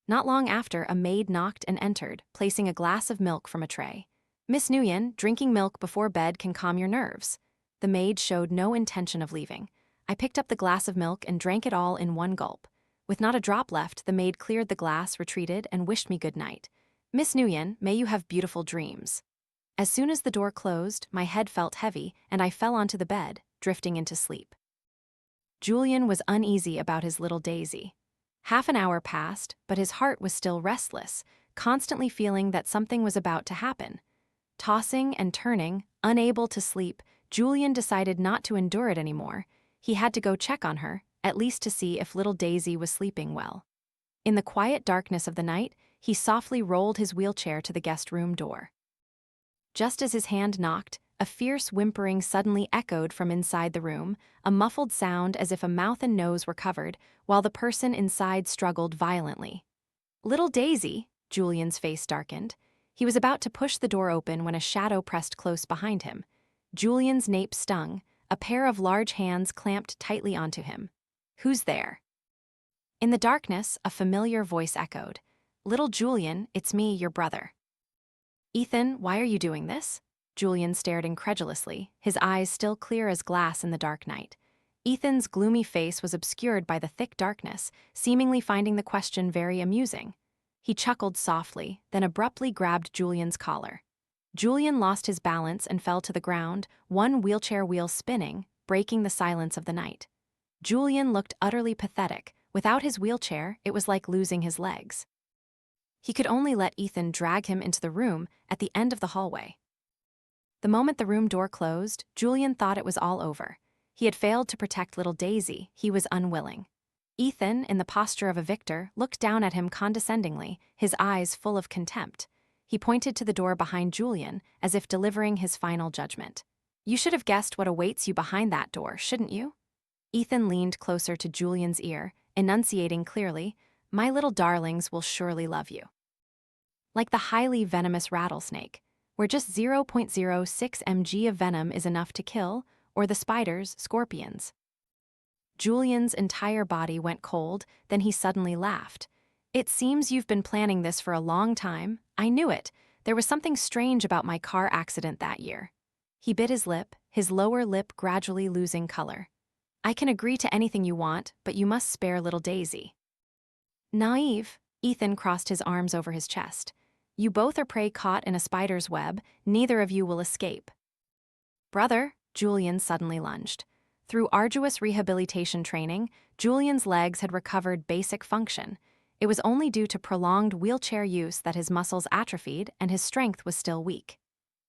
Not long after, a maid knocked and entered, placing a glass of milk from a tray. "Miss Nguyen, drinking milk before bed can calm your nerves." The maid showed no intention of leaving. I picked up the glass of milk and drank it all in one gulp. With not a drop left, the maid cleared the glass, retreated, and wished me good night. "Miss Nguyen, may you have beautiful dreams." As soon as the door closed, my head felt heavy, and I fell onto the bed, drifting into sleep. Julian was uneasy about his little Daisy. Half an hour passed, but his heart was still restless, constantly feeling that something was about to happen. Tossing and turning, unable to sleep, Julian decided not to endure it anymore. He had to go check on her, at least to see if little Daisy was sleeping well. In the quiet darkness of the night, he softly rolled his wheelchair to the guest room door. Just as his hand knocked, a fierce whimpering suddenly echoed from inside the room, a muffled sound as if a mouth and nose were covered, while the person inside struggled violently. "Little Daisy," Julian's face darkened. He was about to push the door open when a shadow pressed close behind him. Julian's nape stung, a pair of large hands clamped tightly onto him. "Who's there?" In the darkness, a familiar voice echoed. "Little Julian, it's me, your brother." "Ethan, why are you doing this?" Julian stared incredulously, his eyes still clear as glass in the dark night. Ethan's gloomy face was obscured by the thick darkness, seemingly finding the question very amusing. He chuckled softly, then abruptly grabbed Julian's collar. Julian lost his balance and fell to the ground, one wheelchair wheel spinning, breaking the silence of the night. Julian looked utterly pathetic. Without his wheelchair, it was like losing his legs. He could only let Ethan drag him into the room at the end of the hallway. The moment the room door closed, Julian thought it was all over. He had failed to protect little Daisy, he was unwilling. Ethan, in the posture of a victor, looked down at him condescendingly, his eyes full of contempt. He pointed to the door behind Julian, as if delivering his final judgment. "You should have guessed what awaits you behind that door, shouldn't you?" Ethan leaned closer to Julian's ear, enunciating clearly, "My little darlings will surely love you." Like the highly venomous rattlesnake, where just 0.06 mg of venom is enough to kill, or the spiders, scorpions. Julian's entire body went cold, then he suddenly laughed. It seems you've been planning this for a long time. I knew it. There was something strange about my car accident that year. He bit his lip, his lower lip gradually losing color. I can agree to anything you want, but you must spare little Daisy. Naive, Ethan crossed his arms over his chest. You both are prey caught in a spider's web, neither of you will escape. Brother, Julian suddenly lunged. Through arduous rehabilitation training, Julian's legs had recovered basic function. It was only due to prolonged wheelchair use that his muscles atrophied and his strength was still weak.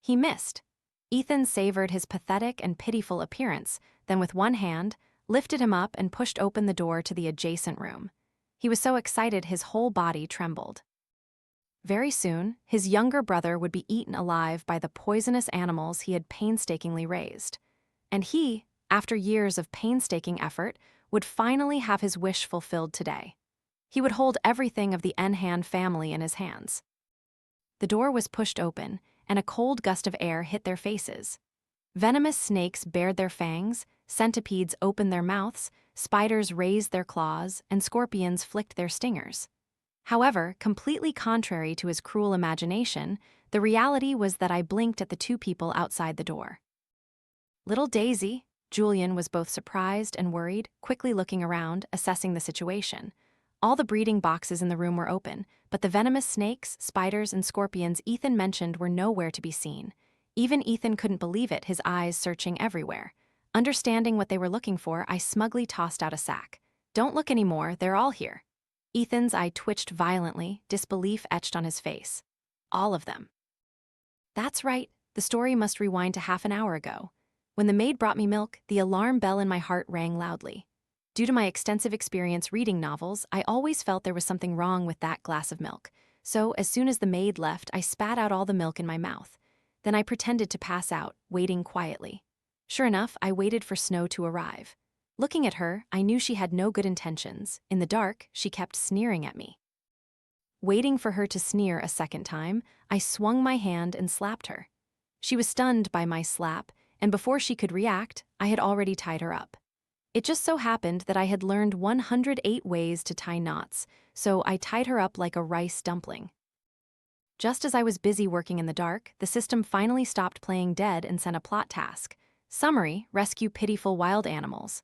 He missed. Ethan savored his pathetic and pitiful appearance, then with one hand, lifted him up and pushed open the door to the adjacent room. He was so excited his whole body trembled. Very soon, his younger brother would be eaten alive by the poisonous animals he had painstakingly raised. And he, after years of painstaking effort, would finally have his wish fulfilled today. He would hold everything of the Nhan family in his hands. The door was pushed open, and a cold gust of air hit their faces. Venomous snakes bared their fangs, centipedes opened their mouths, spiders raised their claws, and scorpions flicked their stingers. However, completely contrary to his cruel imagination, the reality was that I blinked at the two people outside the door. Little Daisy, Julian was both surprised and worried, quickly looking around, assessing the situation. All the breeding boxes in the room were open, but the venomous snakes, spiders, and scorpions Ethan mentioned were nowhere to be seen. Even Ethan couldn't believe it, his eyes searching everywhere. Understanding what they were looking for, I smugly tossed out a sack. Don't look anymore, they're all here. Ethan's eye twitched violently, disbelief etched on his face. All of them. That's right, the story must rewind to half an hour ago. When the maid brought me milk, the alarm bell in my heart rang loudly. Due to my extensive experience reading novels, I always felt there was something wrong with that glass of milk. So, as soon as the maid left, I spat out all the milk in my mouth. Then I pretended to pass out, waiting quietly. Sure enough, I waited for Snow to arrive. Looking at her, I knew she had no good intentions. In the dark, she kept sneering at me. Waiting for her to sneer a second time, I swung my hand and slapped her. She was stunned by my slap, and before she could react, I had already tied her up. It just so happened that I had learned 108 ways to tie knots, so I tied her up like a rice dumpling. Just as I was busy working in the dark, the system finally stopped playing dead and sent a plot task. Summary: rescue pitiful wild animals.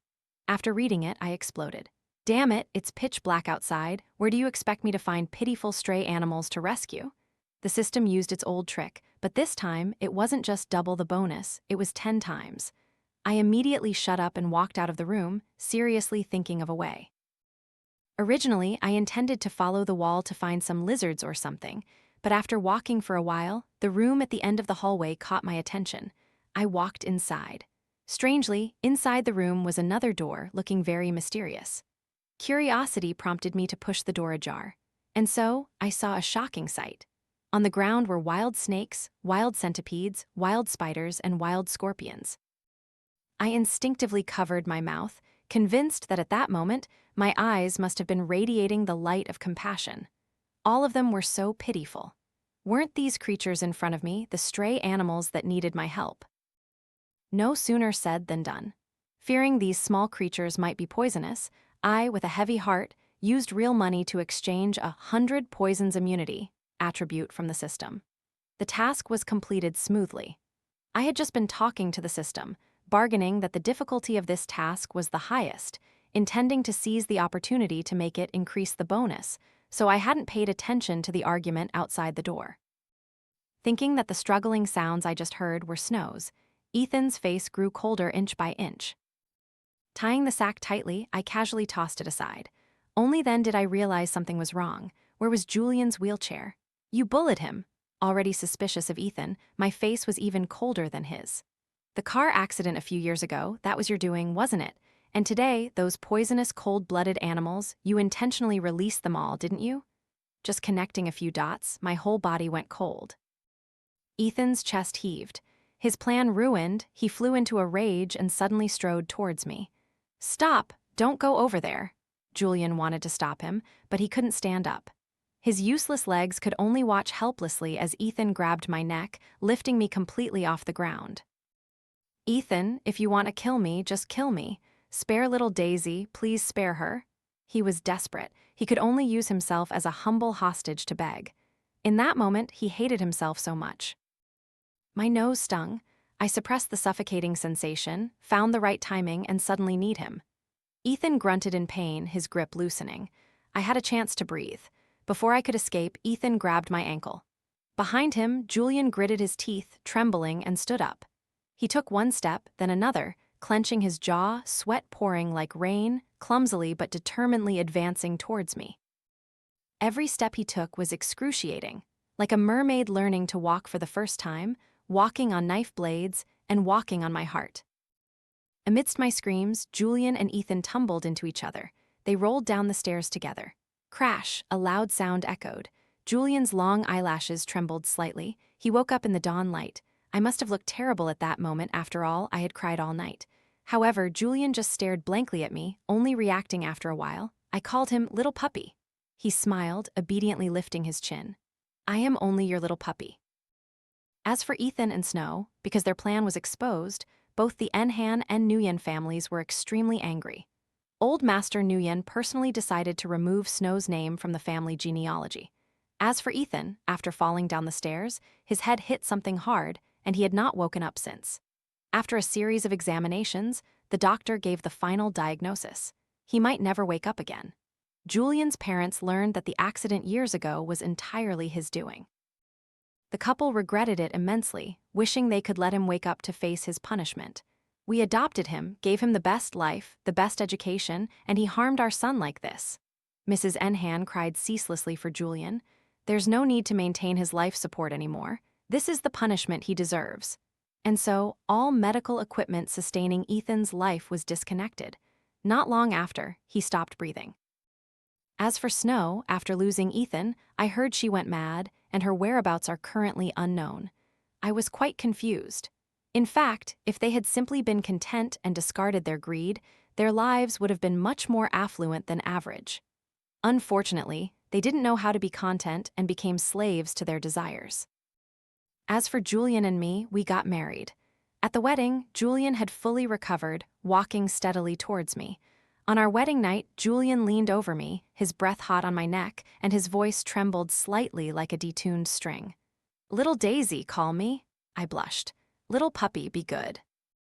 After reading it, I exploded. Damn it, it's pitch black outside. Where do you expect me to find pitiful stray animals to rescue? The system used its old trick, but this time, it wasn't just double the bonus, it was 10 times. I immediately shut up and walked out of the room, seriously thinking of a way. Originally, I intended to follow the wall to find some lizards or something, but after walking for a while, the room at the end of the hallway caught my attention. I walked inside. Strangely, inside the room was another door looking very mysterious. Curiosity prompted me to push the door ajar. And so, I saw a shocking sight. On the ground were wild snakes, wild centipedes, wild spiders, and wild scorpions. I instinctively covered my mouth, convinced that at that moment, my eyes must have been radiating the light of compassion. All of them were so pitiful. Weren't these creatures in front of me the stray animals that needed my help? No sooner said than done. Fearing these small creatures might be poisonous, I, with a heavy heart, used real money to exchange 100 poisons immunity attribute from the system. The task was completed smoothly. I had just been talking to the system, bargaining that the difficulty of this task was the highest, intending to seize the opportunity to make it increase the bonus, so I hadn't paid attention to the argument outside the door. Thinking that the struggling sounds I just heard were Snow's, Ethan's face grew colder inch by inch. Tying the sack tightly, I casually tossed it aside. Only then did I realize something was wrong. Where was Julian's wheelchair? You bullied him. Already suspicious of Ethan, my face was even colder than his. The car accident a few years ago, that was your doing, wasn't it? And today, those poisonous, cold-blooded animals, you intentionally released them all, didn't you? Just connecting a few dots, my whole body went cold. Ethan's chest heaved. His plan ruined, he flew into a rage and suddenly strode towards me. Stop! Don't go over there! Julian wanted to stop him, but he couldn't stand up. His useless legs could only watch helplessly as Ethan grabbed my neck, lifting me completely off the ground. Ethan, if you want to kill me, just kill me. Spare little Daisy, please spare her. He was desperate. He could only use himself as a humble hostage to beg. In that moment, he hated himself so much. My nose stung. I suppressed the suffocating sensation, found the right timing, and suddenly kneed him. Ethan grunted in pain, his grip loosening. I had a chance to breathe. Before I could escape, Ethan grabbed my ankle. Behind him, Julian gritted his teeth, trembling, and stood up. He took one step, then another, clenching his jaw, sweat pouring like rain, clumsily but determinedly advancing towards me. Every step he took was excruciating, like a mermaid learning to walk for the first time, walking on knife blades, and walking on my heart. Amidst my screams, Julian and Ethan tumbled into each other. They rolled down the stairs together. Crash, a loud sound echoed. Julian's long eyelashes trembled slightly. He woke up in the dawn light. I must have looked terrible at that moment. After all, I had cried all night. However, Julian just stared blankly at me, only reacting after a while. I called him little puppy. He smiled, obediently lifting his chin. I am only your little puppy. As for Ethan and Snow, because their plan was exposed, both the Nhan and Nhan families were extremely angry. Old Master Nhan personally decided to remove Snow's name from the family genealogy. As for Ethan, after falling down the stairs, his head hit something hard, and he had not woken up since. After a series of examinations, the doctor gave the final diagnosis. He might never wake up again. Julian's parents learned that the accident years ago was entirely his doing. The couple regretted it immensely, wishing they could let him wake up to face his punishment. We adopted him, gave him the best life, the best education, and he harmed our son like this. Mrs. Nhan cried ceaselessly for Julian. There's no need to maintain his life support anymore. This is the punishment he deserves. And so, all medical equipment sustaining Ethan's life was disconnected. Not long after, he stopped breathing. As for Snow, after losing Ethan, I heard she went mad, and her whereabouts are currently unknown. I was quite confused. In fact, if they had simply been content and discarded their greed, their lives would have been much more affluent than average. Unfortunately, they didn't know how to be content and became slaves to their desires. As for Julian and me, we got married. At the wedding, Julian had fully recovered, walking steadily towards me. On our wedding night, Julian leaned over me, his breath hot on my neck, and his voice trembled slightly like a detuned string. "Little Daisy, call me." I blushed. "Little puppy, be good."